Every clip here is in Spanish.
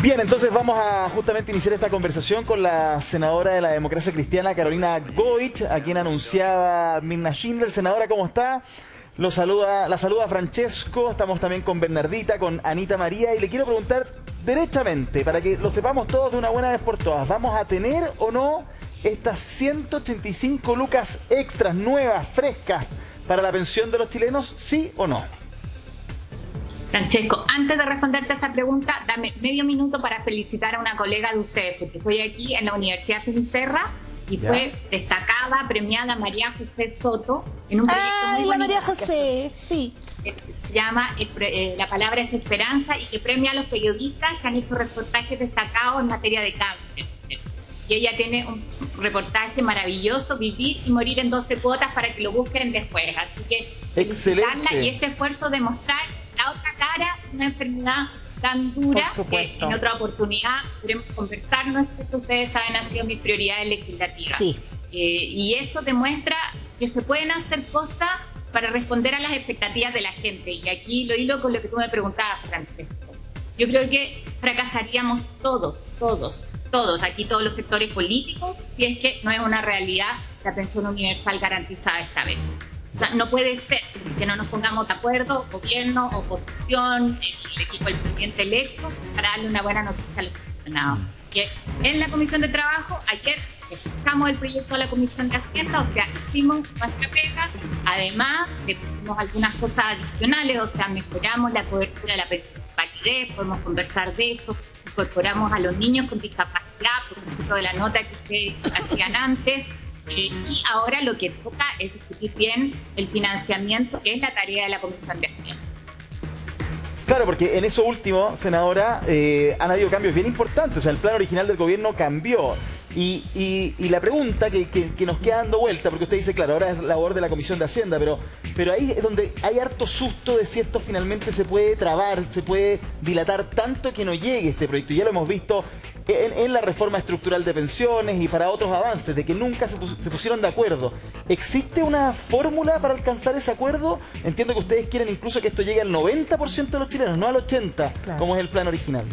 Bien, entonces vamos a justamente iniciar esta conversación con la senadora de la Democracia Cristiana, Carolina Goich, a quien anunciaba Mirna Schindler. Senadora, ¿cómo está? La saluda Francesco, estamos también con Bernardita, con Anita María, y le quiero preguntar derechamente, para que lo sepamos todos de una buena vez por todas, ¿vamos a tener o no estas 185 lucas extras, nuevas, frescas, para la pensión de los chilenos, sí o no? Francesco, antes de responderte a esa pregunta, dame medio minuto para felicitar a una colega de ustedes, porque estoy aquí en la Universidad de Finisterra y fue destacada, premiada María José Soto en un proyecto muy bonito. La María José, sí. Se llama La palabra es esperanza, y que premia a los periodistas que han hecho reportajes destacados en materia de cáncer. Y ella tiene un reportaje maravilloso, Vivir y morir en 12 cuotas, para que lo busquen después. Así que felicitarla y este esfuerzo de mostrar la otra cara de una enfermedad tan dura, que en otra oportunidad podremos conversar. No sé si ustedes saben, han sido mis prioridades legislativas. Sí. Y eso demuestra que se pueden hacer cosas para responder a las expectativas de la gente. Y aquí lo hilo con lo que tú me preguntabas, Francisco. Yo creo que fracasaríamos todos, aquí todos los sectores políticos, si es que no es una realidad la pensión universal garantizada esta vez. O sea, no puede ser que no nos pongamos de acuerdo, gobierno, oposición, el equipo del presidente electo, para darle una buena noticia a los pensionados. Así que en la Comisión de Trabajo, ayer dejamos el proyecto a la Comisión de Hacienda, o sea, hicimos nuestra pega. Además, le pusimos algunas cosas adicionales, o sea, mejoramos la cobertura de la pensión de validez, podemos conversar de eso, incorporamos a los niños con discapacidad, por ejemplo, de la nota que ustedes hacían antes. Y ahora lo que toca es discutir bien el financiamiento, que es la tarea de la Comisión de Hacienda. Claro, porque en eso último, senadora, han habido cambios bien importantes. O sea, el plan original del gobierno cambió. Y la pregunta que nos queda dando vuelta, porque usted dice, claro, ahora es labor de la Comisión de Hacienda, pero ahí es donde hay harto susto de si esto finalmente se puede trabar, se puede dilatar tanto que no llegue este proyecto. Y ya lo hemos visto en la reforma estructural de pensiones y para otros avances, de que nunca se pusieron de acuerdo. ¿Existe una fórmula para alcanzar ese acuerdo? Entiendo que ustedes quieren incluso que esto llegue al 90% de los chilenos, no al 80%, claro, como es el plan original.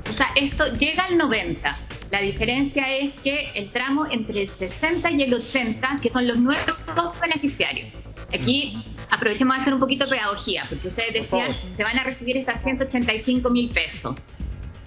O sea, esto llega al 90%. La diferencia es que el tramo entre el 60 y el 80, que son los nuevos beneficiarios. Aquí aprovechemos de hacer un poquito de pedagogía, porque ustedes decían, se van a recibir estas 185.000 pesos.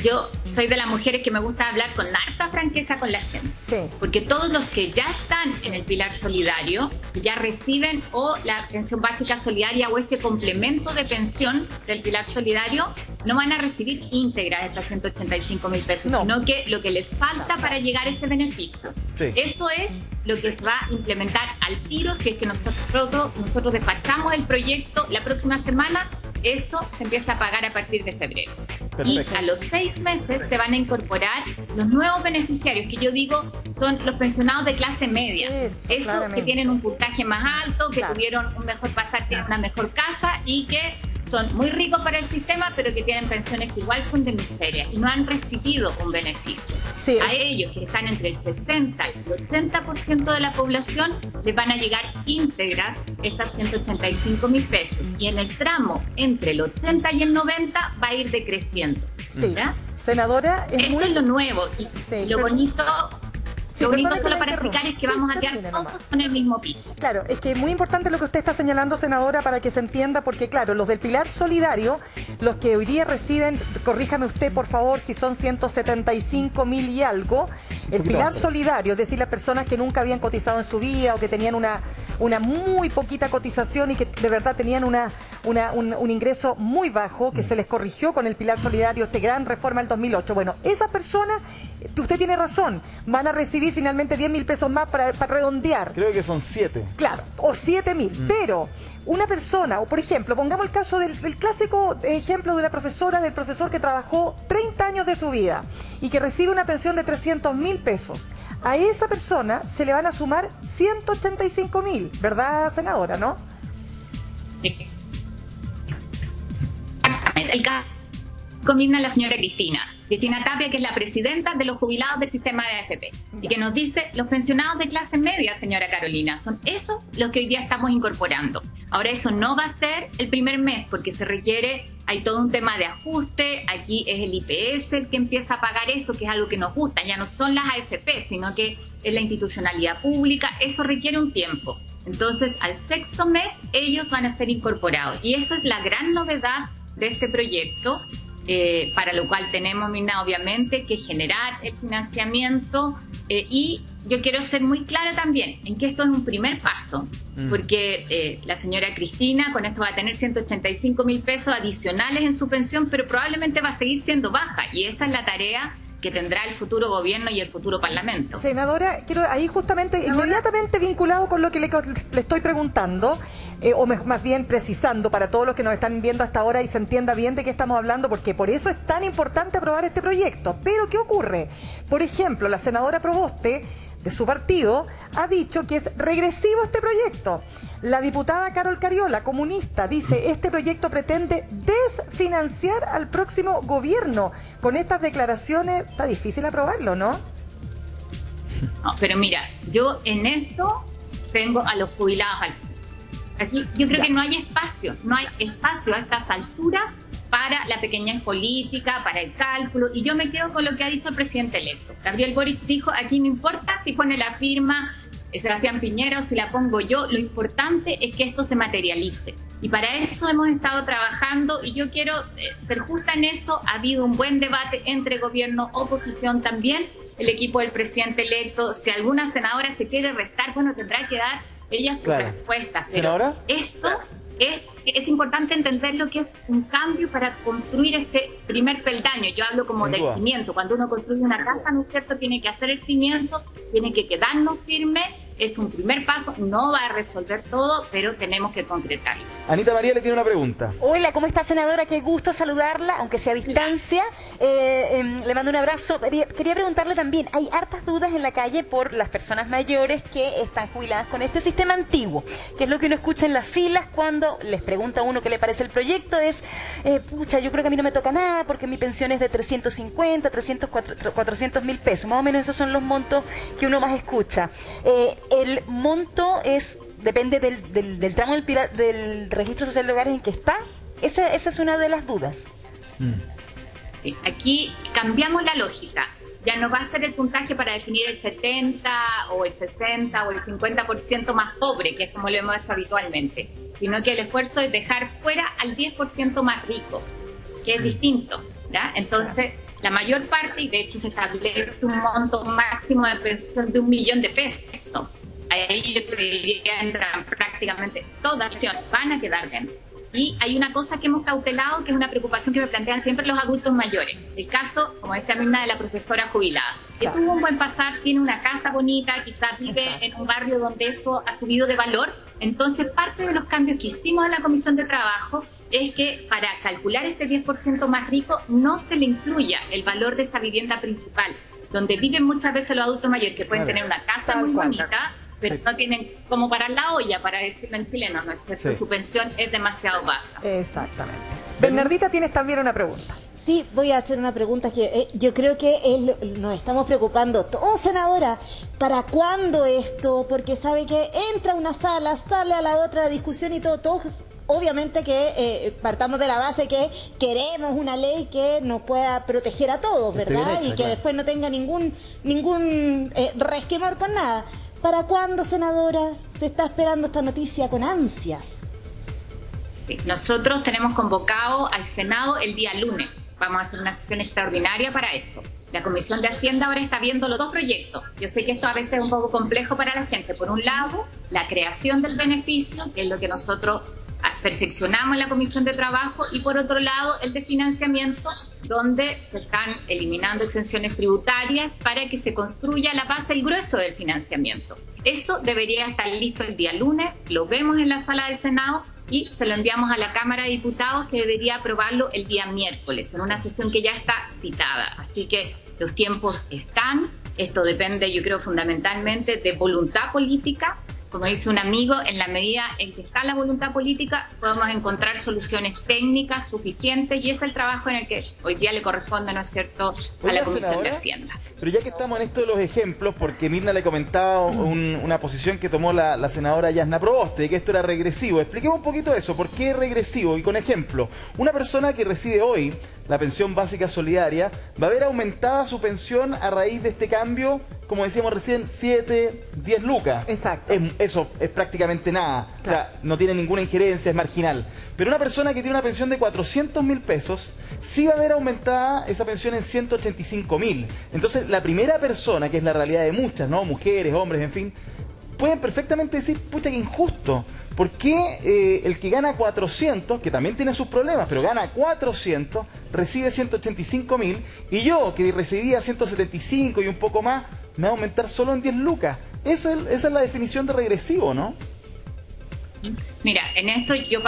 Yo soy de las mujeres que me gusta hablar con harta franqueza con la gente. Sí. Porque todos los que ya están en el pilar solidario, que ya reciben o la pensión básica solidaria o ese complemento de pensión del pilar solidario, no van a recibir íntegra estas 185.000 pesos, sino que lo que les falta para llegar a ese beneficio. Sí. Eso es lo que se va a implementar al tiro si es que nosotros despachamos el proyecto la próxima semana. Eso se empieza a pagar a partir de febrero. Perfecto. Y a los 6 meses se van a incorporar los nuevos beneficiarios, que yo digo son los pensionados de clase media. Esos que tienen un puntaje más alto, que tuvieron un mejor pasar, tienen una mejor casa y que son muy ricos para el sistema, pero que tienen pensiones que igual son de miseria y no han recibido un beneficio. Sí. A ellos, que están entre el 60 y el 80% de la población, les van a llegar íntegras estas 185.000 pesos. Y en el tramo entre el 80 y el 90 va a ir decreciendo. Sí. Senadora, eso es lo nuevo. Y lo bonito... Lo único solo para explicar es que vamos a quedar todos con el mismo piso. Claro, es que es muy importante lo que usted está señalando, senadora, para que se entienda, porque claro, los del pilar solidario, los que hoy día reciben, corríjame usted por favor, si son 175.000 y algo, el pilar solidario, es decir, las personas que nunca habían cotizado en su vida o que tenían una muy poquita cotización y que de verdad tenían un ingreso muy bajo, que se les corrigió con el pilar solidario, esta gran reforma del 2008. Bueno, esas personas, usted tiene razón, van a recibir finalmente 10.000 pesos más para redondear. Creo que son 7. Claro, o 7.000. Pero una persona, o por ejemplo, pongamos el caso del clásico ejemplo de la profesora, del profesor que trabajó 30 años de su vida y que recibe una pensión de 300.000 pesos. A esa persona se le van a sumar 185.000, ¿verdad, senadora, no? El caso conmina la señora Cristina Tapia, que es la presidenta de los jubilados del sistema de AFP, y que nos dice: los pensionados de clase media, señora Carolina, son esos los que hoy día estamos incorporando. Ahora, eso no va a ser el primer mes, porque se requiere, hay todo un tema de ajuste. Aquí es el IPS el que empieza a pagar esto, que es algo que nos gusta, ya no son las AFP, sino que es la institucionalidad pública. Eso requiere un tiempo. Entonces, al 6º mes, ellos van a ser incorporados, y eso es la gran novedad de este proyecto. Para lo cual tenemos, Mirna, obviamente que generar el financiamiento, y yo quiero ser muy clara también en que esto es un primer paso, porque la señora Cristina con esto va a tener 185.000 pesos adicionales en su pensión, pero probablemente va a seguir siendo baja, y esa es la tarea que tendrá el futuro gobierno y el futuro parlamento. Senadora, quiero ahí justamente, inmediatamente vinculado con lo que le estoy preguntando, o más bien precisando para todos los que nos están viendo hasta ahora y se entienda bien de qué estamos hablando, porque por eso es tan importante aprobar este proyecto. Pero, ¿qué ocurre? Por ejemplo, la senadora Proboste, de su partido, ha dicho que es regresivo este proyecto. La diputada Carol Cariola, comunista, dice: este proyecto pretende desfinanciar al próximo gobierno. Con estas declaraciones está difícil aprobarlo, ¿no? No, pero mira, yo en esto tengo a los jubilados al frente. Aquí yo creo que no hay espacio a estas alturas para la pequeñez política, para el cálculo, y yo me quedo con lo que ha dicho el presidente electo. Gabriel Boric dijo: aquí no importa si pone la firma Sebastián Piñera o si la pongo yo, lo importante es que esto se materialice. Y para eso hemos estado trabajando, y yo quiero ser justa en eso. Ha habido un buen debate entre gobierno, oposición también, el equipo del presidente electo. Si alguna senadora se quiere restar, bueno, tendrá que dar ella sus respuestas. Pero ¿senadora? Esto es importante entender lo que es un cambio para construir este primer peldaño. Yo hablo como del cimiento. Cuando uno construye una casa, ¿no es cierto?, tiene que hacer el cimiento, tiene que quedarnos firme. Es un primer paso, no va a resolver todo, pero tenemos que concretarlo. Anita María le tiene una pregunta. Hola, ¿cómo está, senadora? Qué gusto saludarla, aunque sea a distancia. Le mando un abrazo. Quería preguntarle también, hay hartas dudas en la calle por las personas mayores que están jubiladas con este sistema antiguo, que es lo que uno escucha en las filas cuando les pregunta a uno qué le parece el proyecto. Es, pucha, yo creo que a mí no me toca nada porque mi pensión es de 350, 300, 400.000 pesos. Más o menos esos son los montos que uno más escucha. El monto depende del tramo del registro social de hogares en que está. Esa es una de las dudas. Sí, aquí cambiamos la lógica. Ya no va a ser el puntaje para definir el 70 o el 60 o el 50% más pobre, que es como lo hemos hecho habitualmente, sino que el esfuerzo es dejar fuera al 10% más rico, que es distinto, ¿ya? Entonces, la mayor parte, y de hecho se establece un monto máximo de pensión de 1 millón de pesos. Ahí yo te diría que entran prácticamente todas las acciones, van a quedar dentro. Y hay una cosa que hemos cautelado, que es una preocupación que me plantean siempre los adultos mayores. El caso, como decía Mirna, de la profesora jubilada, que tuvo un buen pasar, tiene una casa bonita, quizás vive en un barrio donde eso ha subido de valor. Entonces, parte de los cambios que hicimos en la Comisión de Trabajo es que para calcular este 10% más rico no se le incluya el valor de esa vivienda principal, donde viven muchas veces los adultos mayores, que pueden tener una casa muy bonita, pero no tienen como parar la olla, para decirlo en chileno, ¿no es cierto? Su pensión es demasiado baja. Exactamente. Bernardita, tienes también una pregunta. Sí, voy a hacer una pregunta que yo creo que nos estamos preocupando todos, senadora. ¿Para cuándo esto? Porque sabe que entra a una sala, sale a la otra discusión y todo. Obviamente que partamos de la base que queremos una ley que nos pueda proteger a todos, ¿verdad? Y que después no tenga ningún resquemor con nada. ¿Para cuándo, senadora? Se está esperando esta noticia con ansias. Sí, nosotros tenemos convocado al Senado el día lunes. Vamos a hacer una sesión extraordinaria para esto. La Comisión de Hacienda ahora está viendo los dos proyectos. Yo sé que esto a veces es un poco complejo para la gente. Por un lado, la creación del beneficio, que es lo que nosotros perfeccionamos en la Comisión de Trabajo, y por otro lado, el de financiamiento, donde se están eliminando exenciones tributarias para que se construya la base, el grueso del financiamiento. Eso debería estar listo el día lunes, lo vemos en la sala del Senado y se lo enviamos a la Cámara de Diputados, que debería aprobarlo el día miércoles, en una sesión que ya está citada. Así que los tiempos están. Esto depende, yo creo, fundamentalmente de voluntad política, como dice un amigo, en la medida en que está la voluntad política, podemos encontrar soluciones técnicas suficientes, y es el trabajo en el que hoy día le corresponde, ¿no es cierto?, a la Comisión de Hacienda. Pero ya que estamos en esto de los ejemplos, porque Mirna le comentaba una posición que tomó la senadora Yasna Proboste, de que esto era regresivo. Expliquemos un poquito eso, ¿por qué regresivo? Y con ejemplo, una persona que recibe hoy la pensión básica solidaria va a ver aumentada su pensión a raíz de este cambio, como decíamos recién, 7, 10 lucas. Exacto. Eso es prácticamente nada. Claro. O sea, no tiene ninguna injerencia, es marginal. Pero una persona que tiene una pensión de 400.000 pesos, sí va a ver aumentada esa pensión en 185.000. Entonces, la primera persona, que es la realidad de muchas, ¿no? Mujeres, hombres, en fin, pueden perfectamente decir, pucha, que injusto. ¿Por qué el que gana 400, que también tiene sus problemas, pero gana 400, recibe 185.000, y yo, que recibía 175 y un poco más, me va a aumentar solo en 10 lucas? Esa es la definición de regresivo, ¿no? Mira, en esto yo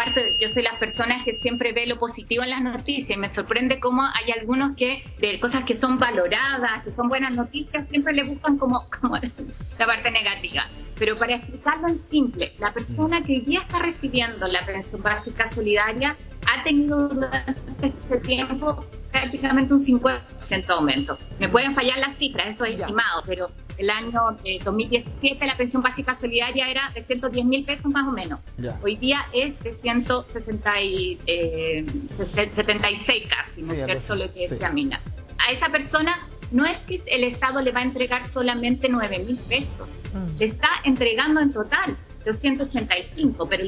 soy las personas que siempre ve lo positivo en las noticias, y me sorprende cómo hay algunos que de cosas que son valoradas, que son buenas noticias, siempre le buscan como la parte negativa. Pero para explicarlo en simple, la persona que hoy día está recibiendo la pensión básica solidaria ha tenido durante este tiempo prácticamente un 50% de aumento. Me pueden fallar las cifras, esto es estimado, pero el año 2017 la pensión básica solidaria era de 110.000 pesos más o menos. Hoy día es de 176 casi, ¿no es cierto? Lo que decía Mina. A esa persona no es que el Estado le va a entregar solamente 9.000 pesos, le está entregando en total 285, pero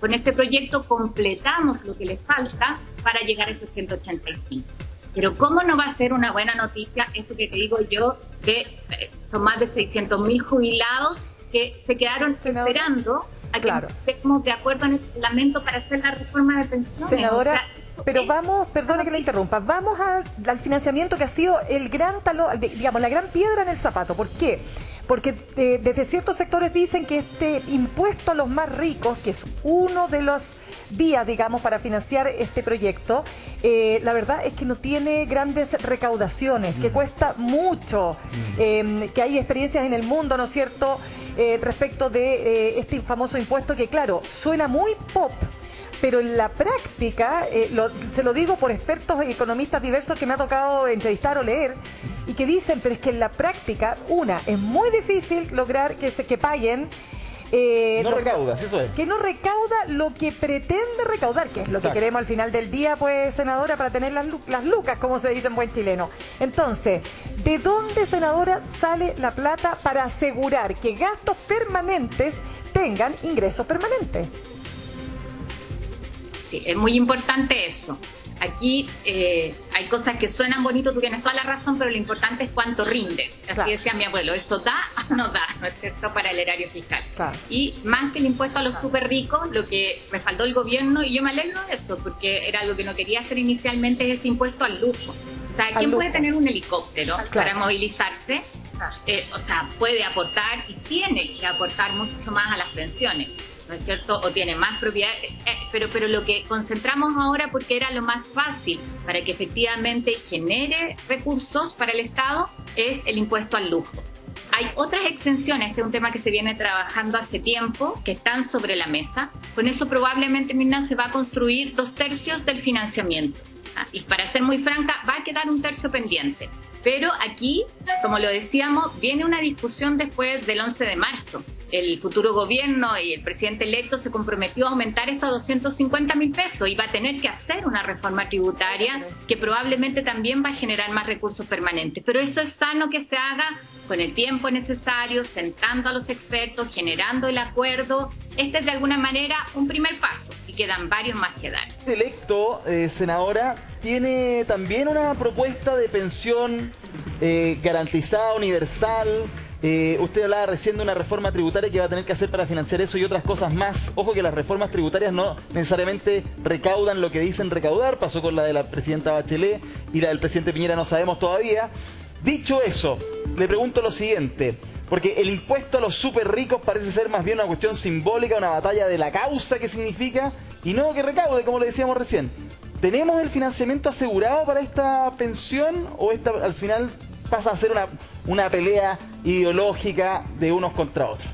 con este proyecto completamos lo que le falta para llegar a esos 185. Pero ¿cómo no va a ser una buena noticia esto que te digo yo, que son más de 600.000 jubilados que se quedaron esperando a que estemos de acuerdo en el Parlamento para hacer la reforma de pensiones? Senadora, o sea, pero vamos, perdone que la interrumpa, vamos al financiamiento que ha sido el gran talón, digamos, la gran piedra en el zapato. ¿Por qué? Porque desde ciertos sectores dicen que este impuesto a los más ricos, que es uno de las vías, digamos, para financiar este proyecto, la verdad es que no tiene grandes recaudaciones, que cuesta mucho, que hay experiencias en el mundo, ¿no es cierto?, respecto de este famoso impuesto que, claro, suena muy pop, pero en la práctica, se lo digo por expertos y economistas diversos que me ha tocado entrevistar o leer, y que dicen, pero es que en la práctica, es muy difícil lograr que paguen. No recauda, eso es. Que no recauda lo que pretende recaudar, que es lo que queremos al final del día, pues, senadora, para tener las lucas, como se dice en buen chileno. Entonces, ¿de dónde, senadora, sale la plata para asegurar que gastos permanentes tengan ingresos permanentes? Sí, es muy importante eso. Aquí hay cosas que suenan bonitos, tú tienes toda la razón, pero lo importante es cuánto rinde. Así decía mi abuelo, ¿eso da o no da? ¿No es cierto? Para el erario fiscal. Y más que el impuesto a los súper ricos, lo que respaldó el gobierno, y yo me alegro de eso, porque era algo que no quería hacer inicialmente, es este impuesto al lujo. O sea, ¿quién puede tener un helicóptero para movilizarse? O sea, puede aportar y tiene que aportar mucho más a las pensiones, ¿no es cierto? O tiene más propiedad, pero lo que concentramos ahora, porque era lo más fácil para que efectivamente genere recursos para el Estado, es el impuesto al lujo. Hay otras exenciones, este es un tema que se viene trabajando hace tiempo, que están sobre la mesa. Con eso probablemente, Mirna, se va a construir 2/3 del financiamiento. Y para ser muy franca, va a quedar 1/3 pendiente. Pero aquí, como lo decíamos, viene una discusión después del 11 de marzo. El futuro gobierno y el presidente electo se comprometió a aumentar esto a 250.000 pesos y va a tener que hacer una reforma tributaria que probablemente también va a generar más recursos permanentes. Pero eso es sano que se haga con el tiempo necesario, sentando a los expertos, generando el acuerdo. Este es de alguna manera un primer paso y quedan varios más que dar. El electo, senadora, tiene también una propuesta de pensión garantizada, universal. Usted hablaba recién de una reforma tributaria que va a tener que hacer para financiar eso y otras cosas más. Ojo que las reformas tributarias no necesariamente recaudan lo que dicen recaudar. Pasó con la de la presidenta Bachelet y la del presidente Piñera, no sabemos todavía. Dicho eso, le pregunto lo siguiente, porque el impuesto a los súper ricos parece ser más bien una cuestión simbólica, una batalla de la causa que significa, y no que recaude, como le decíamos recién. ¿Tenemos el financiamiento asegurado para esta pensión o esta al final pasa a ser una pelea ideológica de unos contra otros?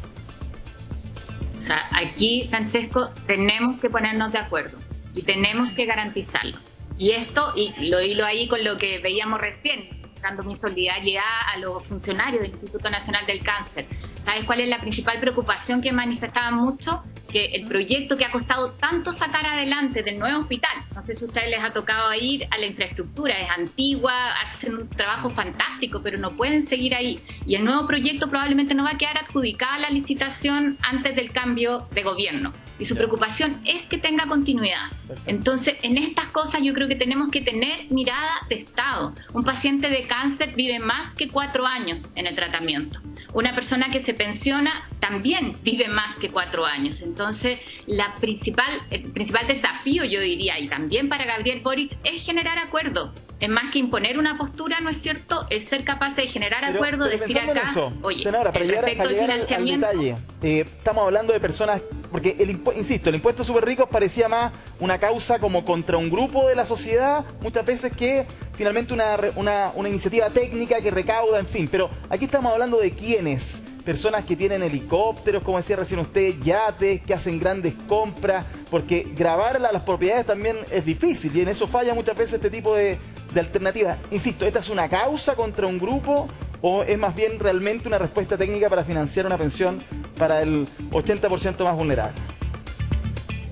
O sea, aquí, Francesco, tenemos que ponernos de acuerdo y tenemos que garantizarlo. Y esto, y lo hilo ahí con lo que veíamos recién, dando mi solidaridad a los funcionarios del Instituto Nacional del Cáncer. ¿Sabes cuál es la principal preocupación que manifestaban mucho? Que el proyecto que ha costado tanto sacar adelante del nuevo hospital, no sé si a ustedes les ha tocado ir a la infraestructura, es antigua, hacen un trabajo fantástico, pero no pueden seguir ahí. Y el nuevo proyecto probablemente no va a quedar adjudicada a la licitación antes del cambio de gobierno. Y su preocupación es que tenga continuidad. Entonces, en estas cosas yo creo que tenemos que tener mirada de Estado. Un paciente de cáncer vive más que 4 años en el tratamiento. Una persona que se pensiona también vive más que 4 años. Entonces, el principal desafío, yo diría, y también para Gabriel Boric, es generar acuerdo. Es más que imponer una postura, ¿no es cierto? Es ser capaz de generar acuerdo, decir acá, oye, senadora, para llegar al detalle, estamos hablando de personas, porque insisto, el impuesto súper ricos parecía más una causa como contra un grupo de la sociedad, muchas veces que finalmente una iniciativa técnica que recauda, en fin, pero aquí estamos hablando de quiénes. Personas que tienen helicópteros, como decía recién usted, yates, que hacen grandes compras, porque grabar las propiedades también es difícil y en eso falla muchas veces este tipo de alternativas. Insisto, ¿esta es una causa contra un grupo o es más bien realmente una respuesta técnica para financiar una pensión para el 80% más vulnerable?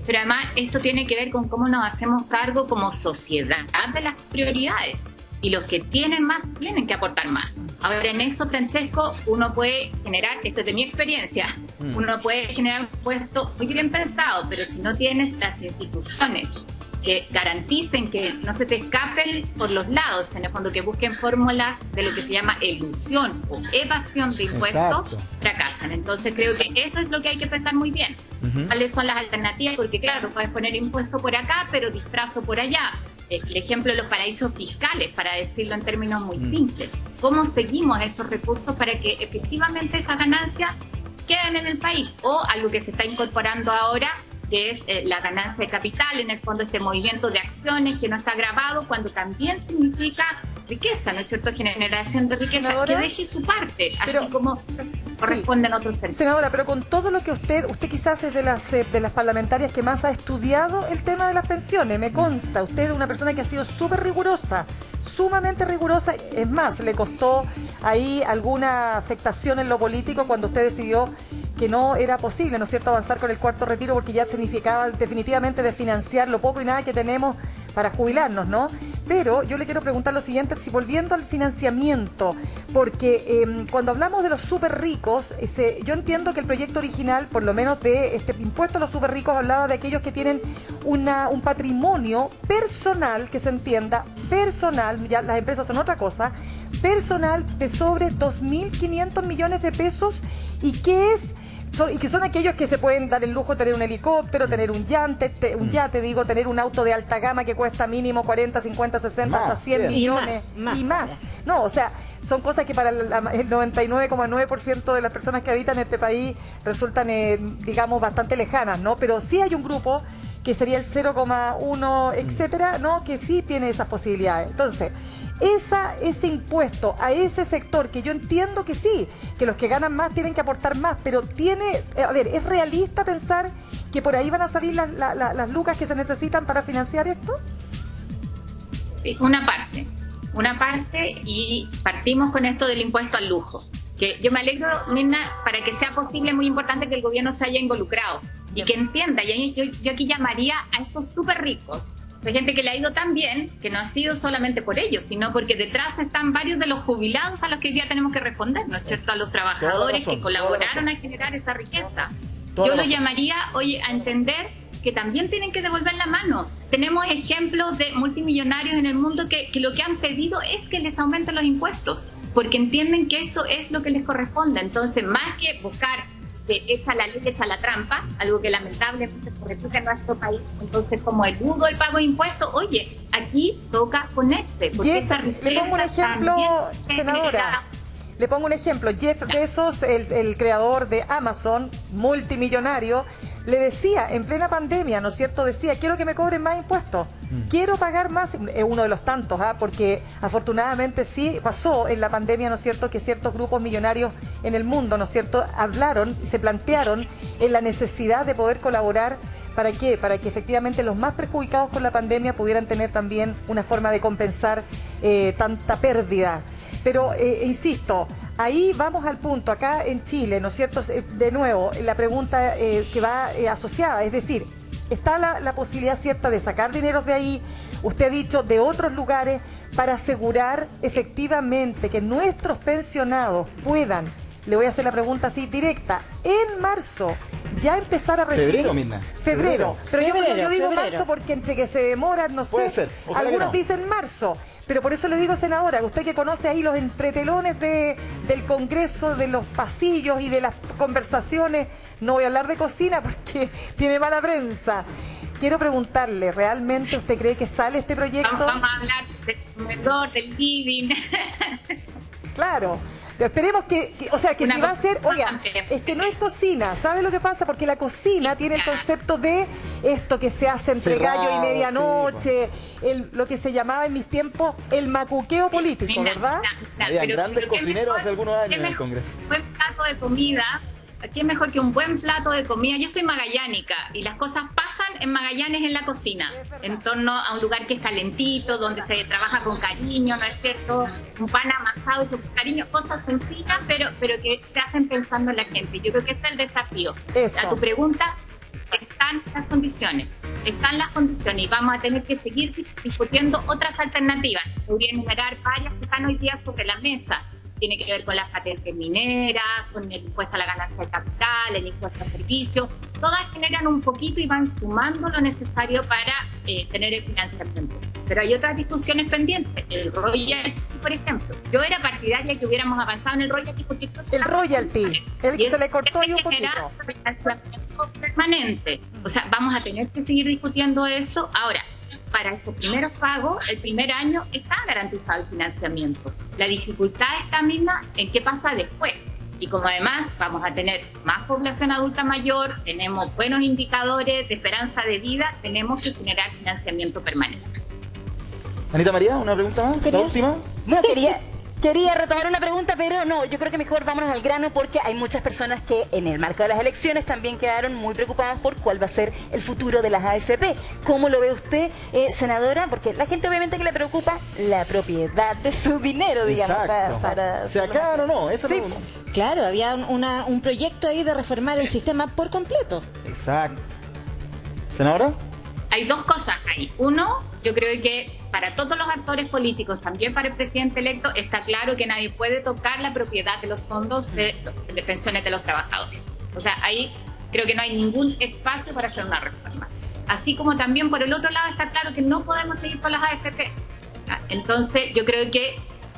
Pero además esto tiene que ver con cómo nos hacemos cargo como sociedad de las prioridades. Y los que tienen más tienen que aportar más. Ahora, en eso, Francesco, uno puede generar, esto es de mi experiencia, uno puede generar un puesto muy bien pensado, pero si no tienes las instituciones que garanticen que no se te escapen por los lados, en el fondo que busquen fórmulas de lo que se llama elusión o evasión de impuestos, fracasan. Entonces creo que eso es lo que hay que pensar muy bien. ¿Cuáles son las alternativas? Porque claro, puedes poner impuesto por acá, pero disfrazo por allá. El ejemplo de los paraísos fiscales, para decirlo en términos muy simples. ¿Cómo seguimos esos recursos para que efectivamente esas ganancias queden en el país? O algo que se está incorporando ahora, que es la ganancia de capital, en el fondo este movimiento de acciones que no está grabado, cuando también significa riqueza, ¿no es cierto? Generación de riqueza, senadora, que deje su parte, así como corresponde en otros servicios. Senadora, pero con todo lo que usted quizás es de las parlamentarias que más ha estudiado el tema de las pensiones, me consta, usted es una persona que ha sido súper rigurosa, sumamente rigurosa, es más, le costó ahí alguna afectación en lo político cuando usted decidió que no era posible, ¿no es cierto?, avanzar con el cuarto retiro porque ya significaba definitivamente desfinanciar lo poco y nada que tenemos para jubilarnos, ¿no? Pero yo le quiero preguntar lo siguiente, si volviendo al financiamiento, porque cuando hablamos de los súper ricos, yo entiendo que el proyecto original, por lo menos de este impuesto a los súper ricos, hablaba de aquellos que tienen un patrimonio personal, que se entienda, personal, ya las empresas son otra cosa, personal de sobre 2.500 millones de pesos y que son aquellos que se pueden dar el lujo de tener un helicóptero, tener un yate, tener un auto de alta gama que cuesta mínimo 40, 50, 60, hasta 100 millones y más. No, o sea, son cosas que para el 99,9% de las personas que habitan este país resultan, digamos, bastante lejanas, ¿no? Pero sí hay un grupo que sería el 0,1, etcétera, ¿no?, que sí tiene esas posibilidades. Entonces, ese impuesto a ese sector, que yo entiendo que sí, que los que ganan más tienen que aportar más, pero ¿es realista pensar que por ahí van a salir las lucas que se necesitan para financiar esto? Sí, una parte, y partimos con esto del impuesto al lujo. Que yo me alegro, Mirna, para que sea posible, es muy importante que el gobierno se haya involucrado y que entienda, y yo aquí llamaría a estos súper ricos. Hay gente que le ha ido tan bien, que no ha sido solamente por ellos, sino porque detrás están varios de los jubilados a los que hoy día tenemos que responder, ¿no es cierto?, a los trabajadores que colaboraron a generar esa riqueza. Yo lo llamaría, oye, a entender que también tienen que devolver la mano. Tenemos ejemplos de multimillonarios en el mundo que lo que han pedido es que les aumenten los impuestos, porque entienden que eso es lo que les corresponde. Entonces, más que buscar que echa la ley, echa la trampa, algo que lamentablemente se repite en nuestro país, entonces como eludo el pago de impuestos, oye, aquí toca ponerse, porque esa riqueza, le pongo un ejemplo, senadora. Le pongo un ejemplo. Jeff Bezos, el creador de Amazon, multimillonario, le decía en plena pandemia, ¿no es cierto? Decía, quiero que me cobren más impuestos, quiero pagar más. Es uno de los tantos, porque afortunadamente sí pasó en la pandemia, ¿no es cierto?, que ciertos grupos millonarios en el mundo, ¿no es cierto?, hablaron, se plantearon en la necesidad de poder colaborar. ¿Para qué? Para que efectivamente los más perjudicados por la pandemia pudieran tener también una forma de compensar tanta pérdida. Pero, insisto, ahí vamos al punto, acá en Chile, ¿no es cierto? De nuevo, la pregunta que va asociada, es decir, ¿está la posibilidad cierta de sacar dineros de ahí? Usted ha dicho de otros lugares para asegurar efectivamente que nuestros pensionados puedan, le voy a hacer la pregunta así directa, en marzo ya empezar a recibir. Febrero, Mirna. Febrero. Pero yo digo marzo porque entre que se demoran, no puede sé, ser. Ojalá algunos que no. dicen marzo. Pero por eso le digo, senadora, que usted que conoce ahí los entretelones del Congreso, de los pasillos y de las conversaciones, no voy a hablar de cocina porque tiene mala prensa. Quiero preguntarle, ¿realmente usted cree que sale este proyecto? Vamos a hablar del comedor, del living. Claro, pero esperemos o sea, que si va a ser, oiga, es que no es cocina, ¿sabe lo que pasa? Porque la cocina tiene el concepto de esto que se hace entre gallo y medianoche, lo que se llamaba en mis tiempos el macuqueo político, ¿verdad? Había grandes cocineros hace algunos años en el Congreso. Un buen plato de comida, ¿qué es mejor que un buen plato de comida? Yo soy magallánica y las cosas pasan en Magallanes en la cocina, en torno a un lugar que es calentito, donde se trabaja con cariño, ¿no es cierto? Un pan amasado con cariño, cosas sencillas, pero que se hacen pensando en la gente. Yo creo que ese es el desafío. A tu pregunta, están las condiciones y vamos a tener que seguir discutiendo otras alternativas. Podría enumerar varias que están hoy día sobre la mesa. Tiene que ver con las patentes mineras, con el impuesto a la ganancia de capital, el impuesto a servicios. Todas generan un poquito y van sumando lo necesario para tener el financiamiento. Pero hay otras discusiones pendientes. El royalty, por ejemplo. Yo era partidaria que hubiéramos avanzado en el royalty porque el royalty, el que se le cortó ahí un poquito. Financiamiento permanente. O sea, vamos a tener que seguir discutiendo eso. Ahora, para estos primeros pagos, el primer año está garantizado el financiamiento. La dificultad está misma en qué pasa después. Y como además vamos a tener más población adulta mayor, tenemos buenos indicadores de esperanza de vida, tenemos que generar financiamiento permanente. Anita María, ¿una pregunta más? ¿La última? No, quería retomar una pregunta, pero no, yo creo que mejor vámonos al grano porque hay muchas personas que en el marco de las elecciones también quedaron muy preocupadas por cuál va a ser el futuro de las AFP. ¿Cómo lo ve usted, senadora? Porque la gente obviamente que le preocupa la propiedad de su dinero, digamos. ¿Se acaban o no? Esa pregunta. Claro, había un proyecto ahí de reformar el sistema por completo. Exacto. ¿Senadora? Hay dos cosas ahí. Uno, yo creo que para todos los actores políticos, también para el presidente electo, está claro que nadie puede tocar la propiedad de los fondos de pensiones de los trabajadores. O sea, ahí creo que no hay ningún espacio para hacer una reforma. Así como también por el otro lado está claro que no podemos seguir con las AFP. Entonces yo creo que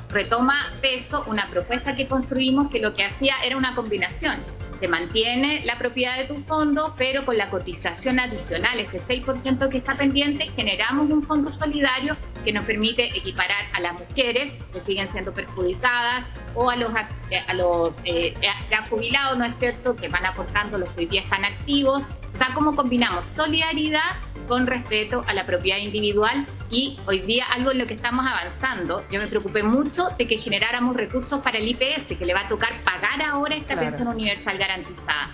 retoma peso una propuesta que construimos que lo que hacía era una combinación. Te mantiene la propiedad de tu fondo, pero con la cotización adicional, este 6% que está pendiente, generamos un fondo solidario que nos permite equiparar a las mujeres que siguen siendo perjudicadas o a los ya jubilados, ¿no es cierto?, que van aportando los que hoy día están activos. O sea, ¿cómo combinamos solidaridad con respeto a la propiedad individual? Y hoy día algo en lo que estamos avanzando, yo me preocupé mucho de que generáramos recursos para el IPS, que le va a tocar pagar ahora esta pensión universal garantizada.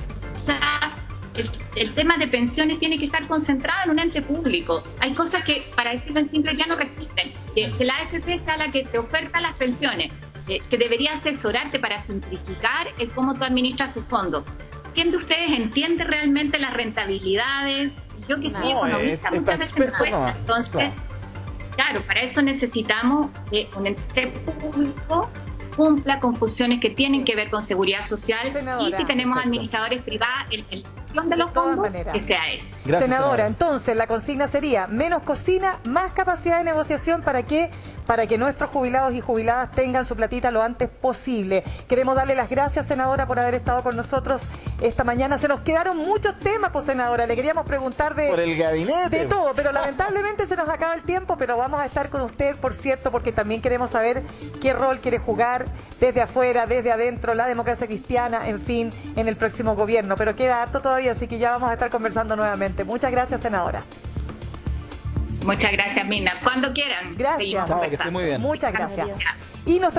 O sea, el tema de pensiones tiene que estar concentrado en un ente público. Hay cosas que, para decirlo en simple, ya no resisten. Que la AFP sea la que te oferta las pensiones, que debería asesorarte para simplificar el cómo tú administras tu fondo. ¿Quién de ustedes entiende realmente las rentabilidades? Yo que soy economista, muchas veces me cuesta. Entonces, claro, para eso necesitamos que un ente público cumpla con funciones que tienen que ver con seguridad social. Senadora, y si tenemos administradores privados en gestión de los fondos, que sea eso. Gracias, senadora, entonces la consigna sería menos cocina, más capacidad de negociación para que para que nuestros jubilados y jubiladas tengan su platita lo antes posible. Queremos darle las gracias, senadora, por haber estado con nosotros esta mañana. Se nos quedaron muchos temas, pues, senadora. Le queríamos preguntar por el gabinete, de todo, pero lamentablemente se nos acaba el tiempo, pero vamos a estar con usted, por cierto, porque también queremos saber qué rol quiere jugar desde afuera, desde adentro, la democracia cristiana, en fin, en el próximo gobierno. Pero queda harto todavía, así que ya vamos a estar conversando nuevamente. Muchas gracias, senadora. Muchas gracias, Mirna. Cuando quieran. Gracias. seguimos Chao, que conversando. esté muy bien. Muchas gracias. Adiós. Y nos